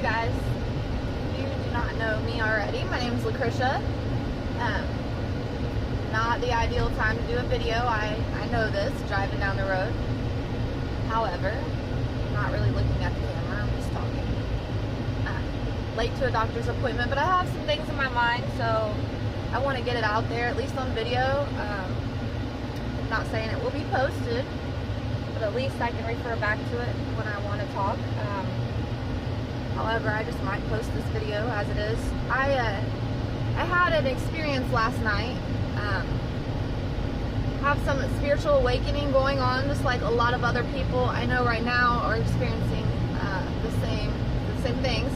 guys, if you do not know me already, my name is Lucretia. Not the ideal time to do a video, I know this, driving down the road. However, I'm not really looking at the camera, I'm just talking. Late to a doctor's appointment, but I have some things in my mind, so I want to get it out there, at least on video. I'm not saying it will be posted, but at least I can refer back to it when I want to talk. However, I just might post this video as it is. I had an experience last night. Have some spiritual awakening going on, just like a lot of other people I know right now are experiencing the same things.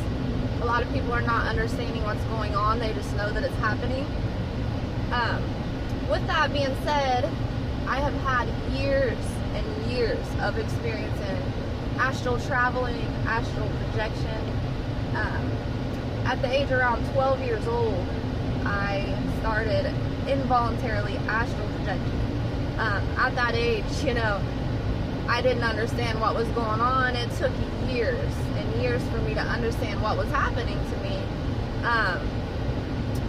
A lot of people are not understanding what's going on. They just know that it's happening. With that being said, I have had years and years of experience in astral traveling, astral projection. At the age around 12 years old, I started involuntarily astral projecting. At that age, I didn't understand what was going on. It took years and years for me to understand what was happening to me.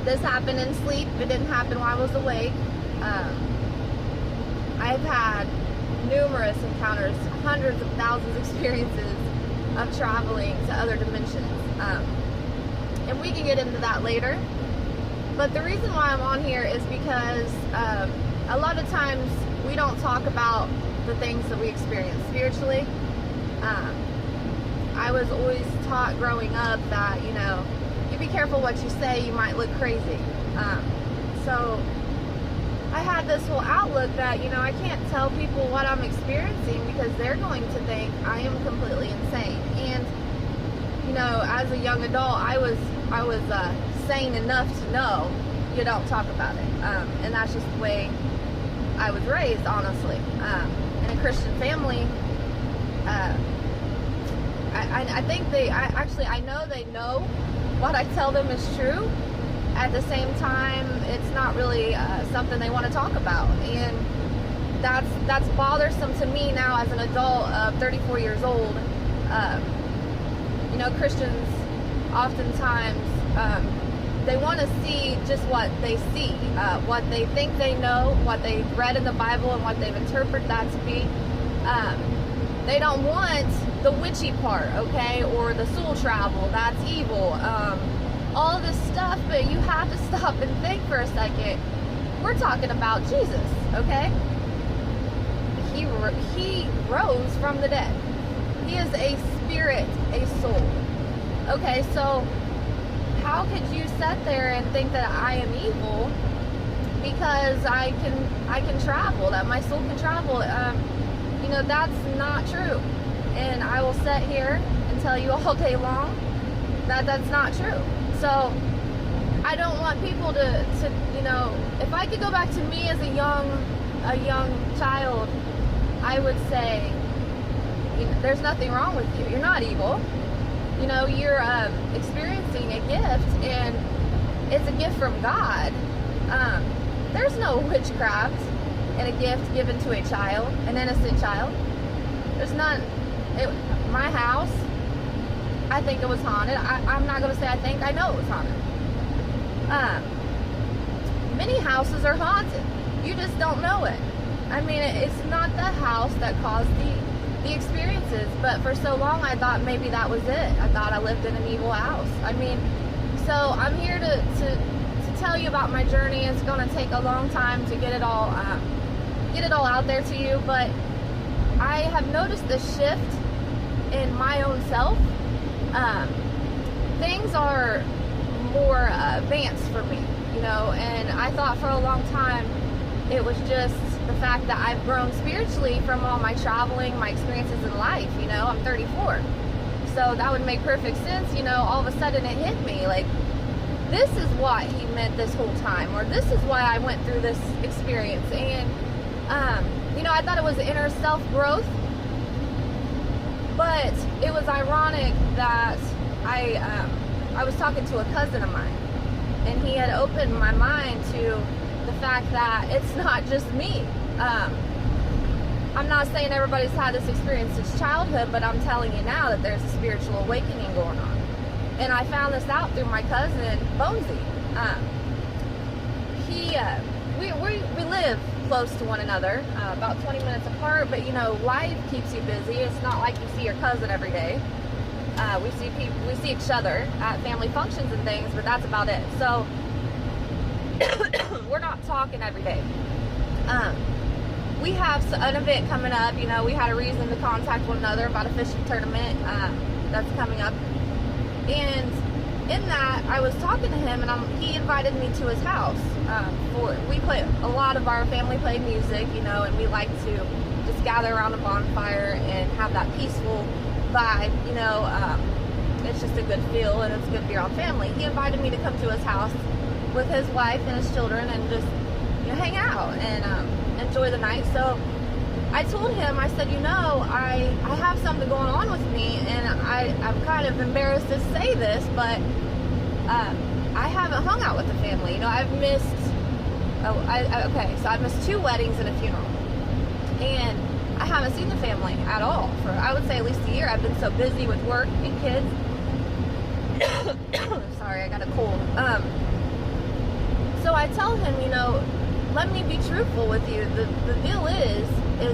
This happened in sleep. It didn't happen while I was awake. I've had numerous encounters, hundreds of thousands of experiences of traveling to other dimensions. And we can get into that later. But the reason why I'm on here is because a lot of times we don't talk about the things that we experience spiritually. I was always taught growing up that, you be careful what you say, you might look crazy. So I had this whole outlook that, I can't tell people what I'm experiencing because they're going to think I am completely insane. And, as a young adult, I was sane enough to know you don't talk about it. And that's just the way I was raised, honestly. In a Christian family, I think I know they know what I tell them is true. At the same time, it's not really something they want to talk about. And that's bothersome to me now as an adult of 34 years old. Christians oftentimes, they want to see just what they see, what they think they know, what they've read in the Bible and what they've interpreted that to be. They don't want the witchy part, okay, or the soul travel, that's evil, all this stuff, but you have to stop and think for a second. We're talking about Jesus, okay? He rose from the dead. He is a spirit, a soul. Okay, so how could you sit there and think that I am evil because I can travel, that my soul can travel? That's not true. And I will sit here and tell you all day long that that's not true. So I don't want people to if I could go back to me as a young child, I would say, there's nothing wrong with you. You're not evil. You're experiencing a gift, and it's a gift from God. There's no witchcraft in a gift given to a child, an innocent child. There's none. My house, I think it was haunted. I'm not going to say I think, I know it was haunted. Many houses are haunted. You just don't know it. I mean, it's not the house that caused the experiences, but for so long I thought maybe that was it. I thought I lived in an evil house. I mean, so I'm here to tell you about my journey. It's going to take a long time to get it all out there to you, but I have noticed a shift in my own self. Things are more advanced for me, and I thought for a long time it was just the fact that I've grown spiritually from all my traveling, my experiences in life. I'm 34, so that would make perfect sense. All of a sudden it hit me like, this is what he meant this whole time, or this is why I went through this experience. And I thought it was inner self growth, but it was ironic that I was talking to a cousin of mine, and he had opened my mind to the fact that it's not just me. I'm not saying everybody's had this experience since childhood, but I'm telling you now that there's a spiritual awakening going on. And I found this out through my cousin, Bonesy. We live close to one another, about 20 minutes apart, but you know, life keeps you busy. It's not like you see your cousin every day. We see each other at family functions and things, but that's about it. So we're not talking every day. We have an event coming up. You know, we had a reason to contact one another about a fishing tournament that's coming up. And in that, I was talking to him, and he invited me to his house. We play, a lot of our family played music, you know, and we like to just gather around a bonfire and have that peaceful vibe, you know. It's just a good feel, and it's good to be around family. He invited me to come to his house with his wife and his children and just, you know, hang out and enjoy the night. So I told him, I said, you know, I have something going on with me, and I'm kind of embarrassed to say this, but I haven't hung out with the family. You know, I've missed, so I've missed 2 weddings and a funeral, and I haven't seen the family at all for, I would say, at least a year. I've been so busy with work and kids. Sorry, I got a cold. So I tell him, you know, let me be truthful with you. The deal is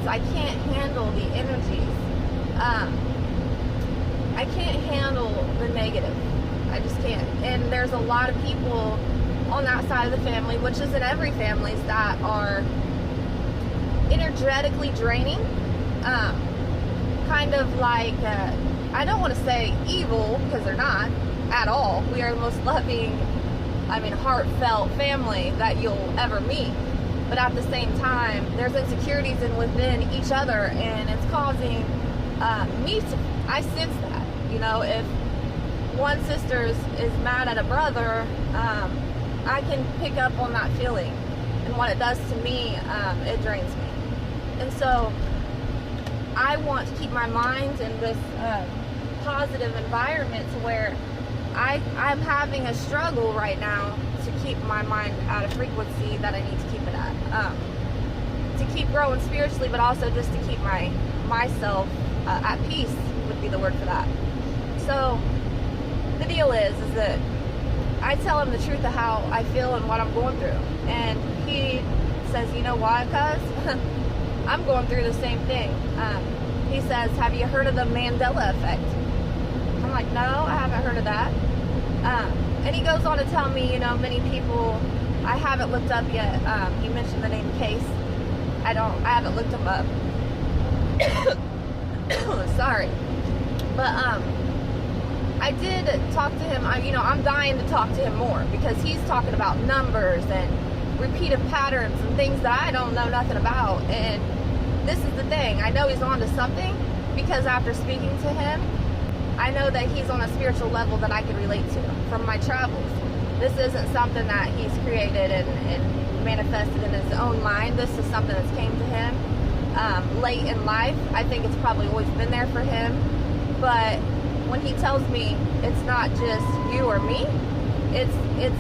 I can't handle the energies. I can't handle the negative. I just can't. And there's a lot of people on that side of the family, which is in every family, that are energetically draining. Kind of like, I don't want to say evil, because they're not at all. We are the most loving, heartfelt family that you'll ever meet. But at the same time, there's insecurities within each other, and it's causing I sense that, you know, if one sister is mad at a brother, I can pick up on that feeling, and what it does to me, it drains me. And so I want to keep my mind in this positive environment to where I'm having a struggle right now to keep my mind at a frequency that I need to keep it at, to keep growing spiritually, but also just to keep myself at peace would be the word for that. So the deal is that I tell him the truth of how I feel and what I'm going through, and he says, you know why, cuz I'm going through the same thing. He says, have you heard of the Mandela effect? I'm like, no, I haven't heard of that. And he goes on to tell me, you know, many people, I haven't looked up yet. He mentioned the name Case. I haven't looked him up. Sorry. But I did talk to him. I'm dying to talk to him more, because he's talking about numbers and repeated patterns and things that I don't know nothing about. And this is the thing. I know he's on to something, because after speaking to him, I know that he's on a spiritual level that I can relate to from my travels. This isn't something that he's created and manifested in his own mind. This is something that's came to him late in life. I think it's probably always been there for him. But when he tells me it's not just you or me, it's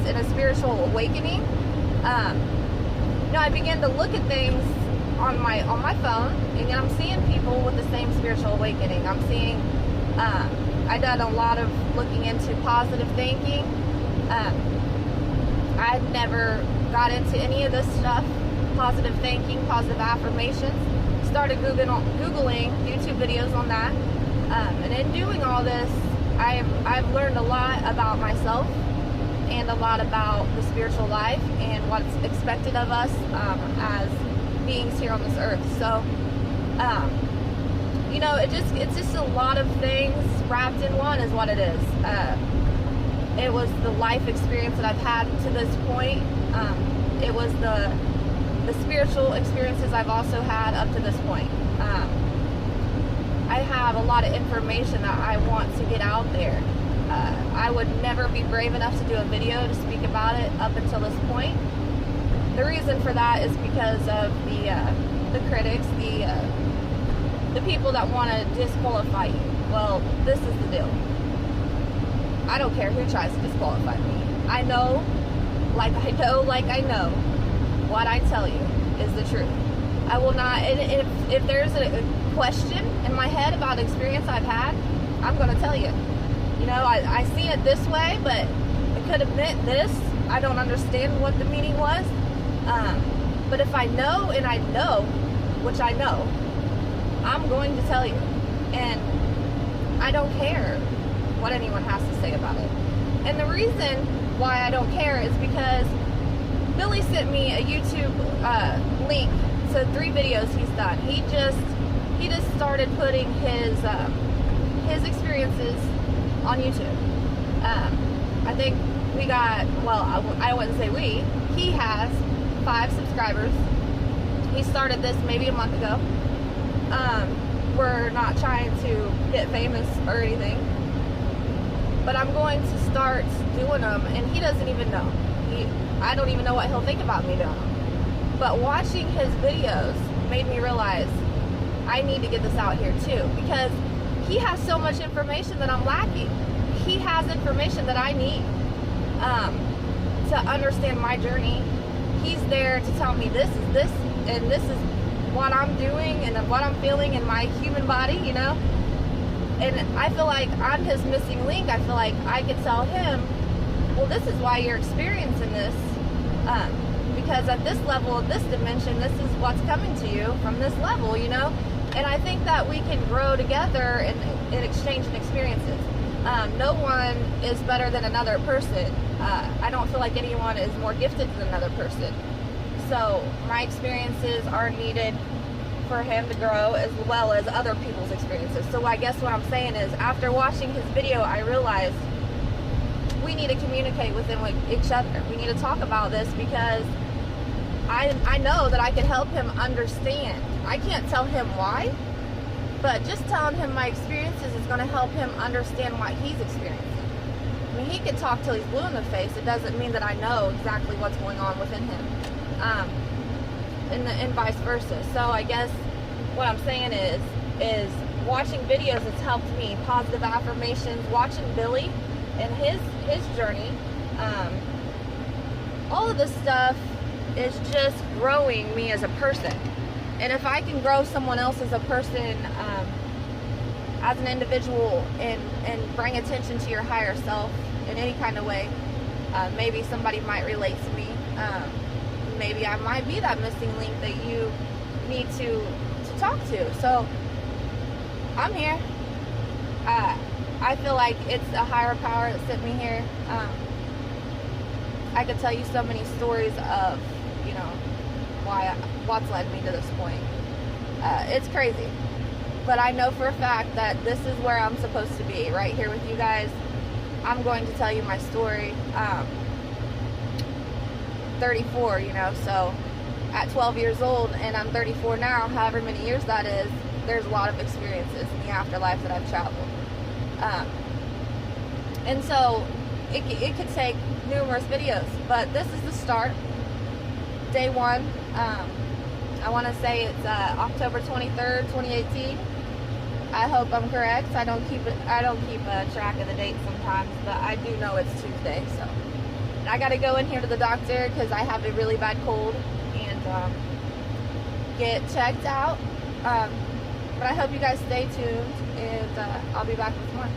in a spiritual awakening. I begin to look at things on my phone, and I'm seeing people with the same spiritual awakening. I'm seeing. I done a lot of looking into positive thinking. I never got into any of this stuff, positive thinking, positive affirmations. Started Googling YouTube videos on that. And in doing all this, I've learned a lot about myself and a lot about the spiritual life and what's expected of us as beings here on this earth. So, it's just a lot of things wrapped in one is what it is. It was the life experience that I've had to this point. It was the spiritual experiences I've also had up to this point. I have a lot of information that I want to get out there. I would never be brave enough to do a video to speak about it up until this point. The reason for that is because of the critics, the people that want to disqualify you. Well, this is the deal. I don't care who tries to disqualify me. I know what I tell you is the truth. I will not, and if there's a question in my head about experience I've had, I'm going to tell you. You know, I seen it this way, but it could have meant this. I don't understand what the meaning was. But if I know, and I know, which I know, I'm going to tell you. And I don't care what anyone has to say about it. And the reason why I don't care is because Billy sent me a YouTube link to 3 videos he's done. He just started putting his experiences on YouTube. I think we got, well, I wouldn't say we. He has 5 subscribers. He started this maybe a month ago. We're not trying to get famous or anything, but I'm going to start doing them, and he doesn't even know. I don't even know what he'll think about me doing them. But watching his videos made me realize I need to get this out here too, because he has so much information that I'm lacking. He has information that I need to understand my journey. He's there to tell me this is this, and this is what I'm doing, and what I'm feeling in my human body, you know? And I feel like I'm his missing link. I feel like I could tell him, well, this is why you're experiencing this, because at this level, of this dimension, this is what's coming to you from this level, you know? And I think that we can grow together in exchanging experiences. No one is better than another person. I don't feel like anyone is more gifted than another person. So my experiences are needed for him to grow, as well as other people's experiences. So I guess what I'm saying is, after watching his video, I realized we need to communicate with each other. We need to talk about this, because I know that I can help him understand. I can't tell him why, but just telling him my experiences is going to help him understand what he's experiencing. I mean, he can talk till he's blue in the face. It doesn't mean that I know exactly what's going on within him. And vice versa. So I guess what I'm saying is watching videos has helped me. Positive affirmations, watching Billy and his journey. All of this stuff is just growing me as a person. And if I can grow someone else as a person, as an individual, and bring attention to your higher self in any kind of way, maybe somebody might relate to me. Maybe I might be that missing link that you need to talk to. So I'm here. I feel like it's a higher power that sent me here. I could tell you so many stories of, you know, what's led me to this point. It's crazy, but I know for a fact that this is where I'm supposed to be, right here with you guys. I'm going to tell you my story. 34, you know, so at 12 years old, and I'm 34 now, however many years that is, there's a lot of experiences in the afterlife that I've traveled. And so it could take numerous videos, but this is the start. Day 1. I want to say it's October 23rd, 2018. I hope I'm correct. I don't keep track of the date sometimes, but I do know it's Tuesday. So I got to go in here to the doctor because I have a really bad cold, and get checked out. But I hope you guys stay tuned, and I'll be back with more.